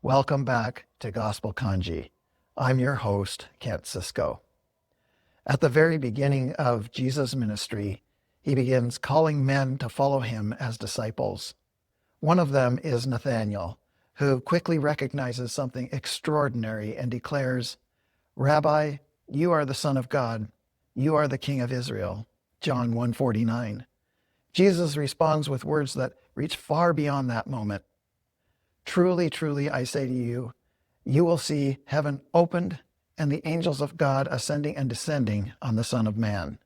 Welcome back to Gospel Kanji. I'm your host, Kent Cisco. At the very beginning of Jesus' ministry, he begins calling men to follow him as disciples. One of them is Nathanael, who quickly recognizes something extraordinary and declares, "Rabbi, you are the Son of God. You are the King of Israel." John 1:49. Jesus responds with words that reach far beyond that moment. "Truly, truly, I say to you, you will see heaven opened and the angels of God ascending and descending on the Son of Man."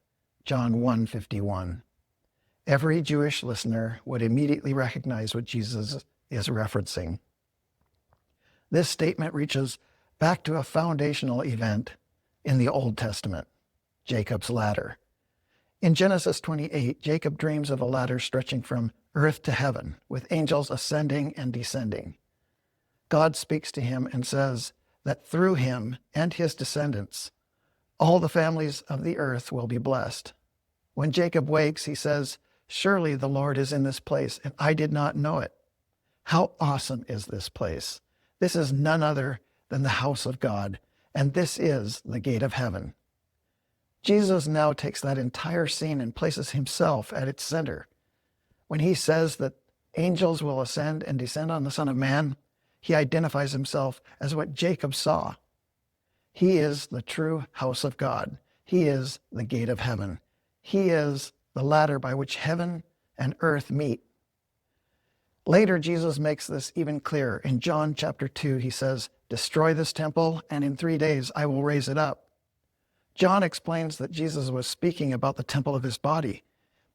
John 1:51. Every Jewish listener would immediately recognize what Jesus is referencing. This statement reaches back to a foundational event in the Old Testament, Jacob's ladder. In Genesis 28, Jacob dreams of a ladder stretching from earth to heaven, with angels ascending and descending. God speaks to him and says that through him and his descendants, all the families of the earth will be blessed. When Jacob wakes, he says, "Surely the Lord is in this place, and I did not know it." How awesome is this place? This is none other than the house of God, and this is the gate of heaven. Jesus now takes that entire scene and places himself at its center. When he says that angels will ascend and descend on the Son of Man, he identifies himself as what Jacob saw. He is the true house of God. He is the gate of heaven. He is the ladder by which heaven and earth meet. Later, Jesus makes this even clearer. In John chapter 2, he says, "Destroy this temple, and in 3 days I will raise it up." John explains that Jesus was speaking about the temple of his body,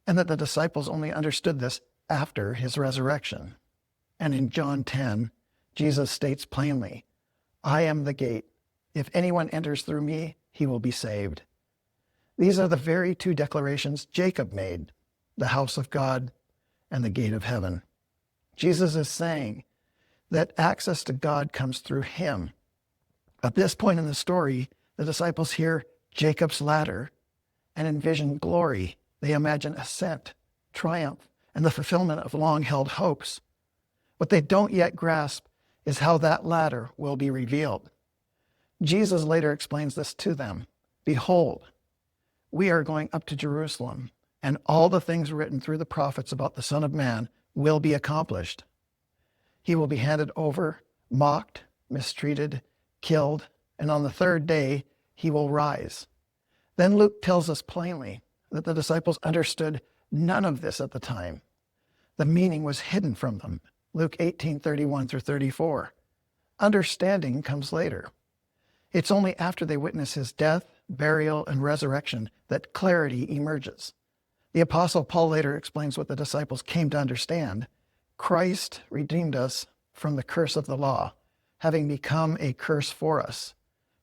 and that the disciples only understood this after his resurrection. And in John 10, Jesus states plainly, "I am the gate. If anyone enters through me, he will be saved." These are the very two declarations Jacob made, the house of God and the gate of heaven. Jesus is saying that access to God comes through him. At this point in the story, the disciples hear Jacob's ladder and envision glory. They imagine ascent, triumph, and the fulfillment of long-held hopes. What they don't yet grasp is how that ladder will be revealed. Jesus later explains this to them. "Behold, we are going up to Jerusalem, and all the things written through the prophets about the Son of Man will be accomplished. He will be handed over, mocked, mistreated, killed, and on the third day he will rise." Then Luke tells us plainly that the disciples understood none of this at the time. The meaning was hidden from them. Luke 18:31 through 34. Understanding comes later. It's only after they witness his death, burial, and resurrection that clarity emerges. The Apostle Paul later explains what the disciples came to understand. Christ redeemed us from the curse of the law, having become a curse for us.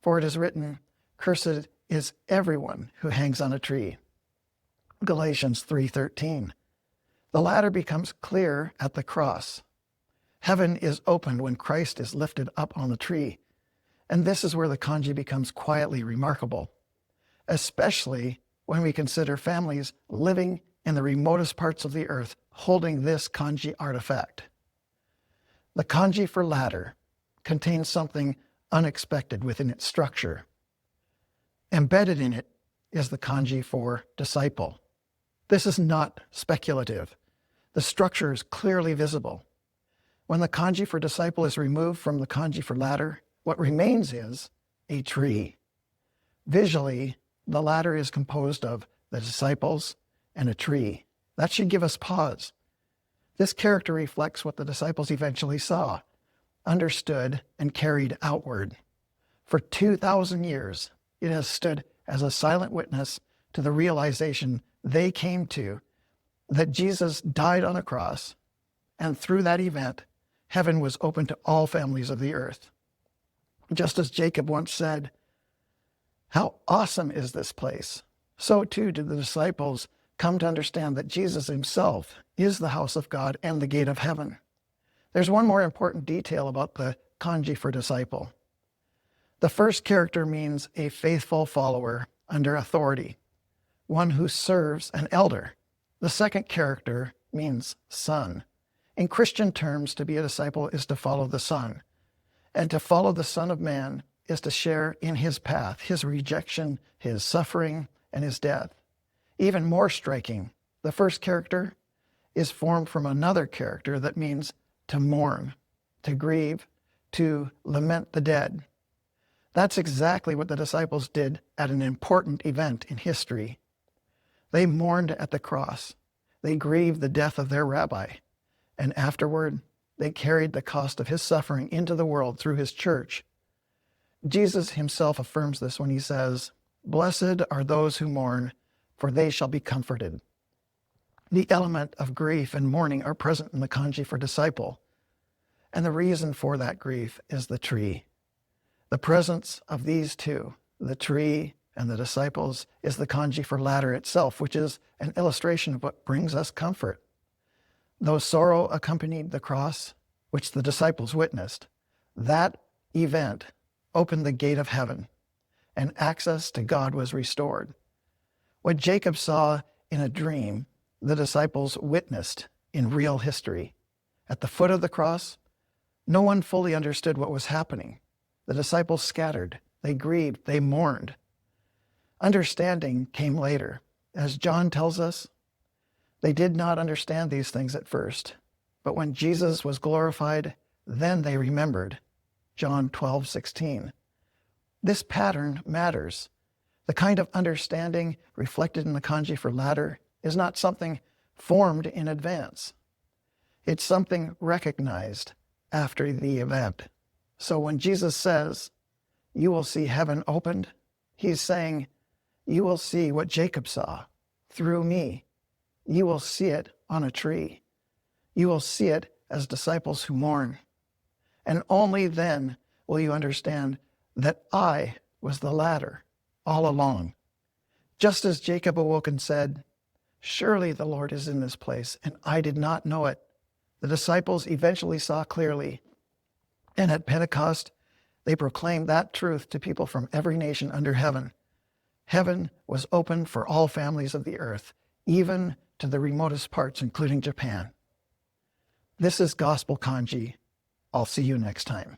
For it is written, "Cursed is everyone who hangs on a tree." Galatians 3:13. The ladder becomes clear at the cross. Heaven is opened when Christ is lifted up on the tree. And this is where the kanji becomes quietly remarkable, especially when we consider families living in the remotest parts of the earth holding this kanji artifact. The kanji for ladder contains something unexpected within its structure. Embedded in it is the kanji for disciple. This is not speculative. The structure is clearly visible. When the kanji for disciple is removed from the kanji for ladder, what remains is a tree. Visually, the ladder is composed of the disciples and a tree. That should give us pause. This character reflects what the disciples eventually saw, understood, and carried outward. For 2,000 years, it has stood as a silent witness to the realization they came to that Jesus died on a cross, and through that event, heaven was open to all families of the earth. Just as Jacob once said, "How awesome is this place?" So too did the disciples come to understand that Jesus himself is the house of God and the gate of heaven. There's one more important detail about the kanji for disciple. The first character means a faithful follower under authority, one who serves an elder. The second character means son. In Christian terms, to be a disciple is to follow the Son. And to follow the Son of Man is to share in his path, his rejection, his suffering, and his death. Even more striking, the first character is formed from another character that means to mourn, to grieve, to lament the dead. That's exactly what the disciples did at an important event in history. They mourned at the cross. They grieved the death of their rabbi. And afterward, they carried the cost of his suffering into the world through his church. Jesus himself affirms this when he says, "Blessed are those who mourn, for they shall be comforted." The element of grief and mourning are present in the kanji for disciple. And the reason for that grief is the tree. The presence of these two, the tree and the disciples, is the kanji for ladder itself, which is an illustration of what brings us comfort. Though sorrow accompanied the cross, which the disciples witnessed, that event opened the gate of heaven, and access to God was restored. What Jacob saw in a dream, the disciples witnessed in real history. At the foot of the cross, no one fully understood what was happening. The disciples scattered, they grieved, they mourned. Understanding came later. As John tells us, they did not understand these things at first, but when Jesus was glorified, then they remembered. John 12:16. This pattern matters. The kind of understanding reflected in the kanji for ladder is not something formed in advance. It's something recognized after the event. So when Jesus says, "You will see heaven opened," he's saying, you will see what Jacob saw through me. You will see it on a tree. You will see it as disciples who mourn. And only then will you understand that I was the ladder all along. Just as Jacob awoke and said, "Surely the Lord is in this place, and I did not know it," the disciples eventually saw clearly. And at Pentecost, they proclaimed that truth to people from every nation under heaven. Heaven was open for all families of the earth, even to the remotest parts, including Japan. This is Gospel Kanji. I'll see you next time.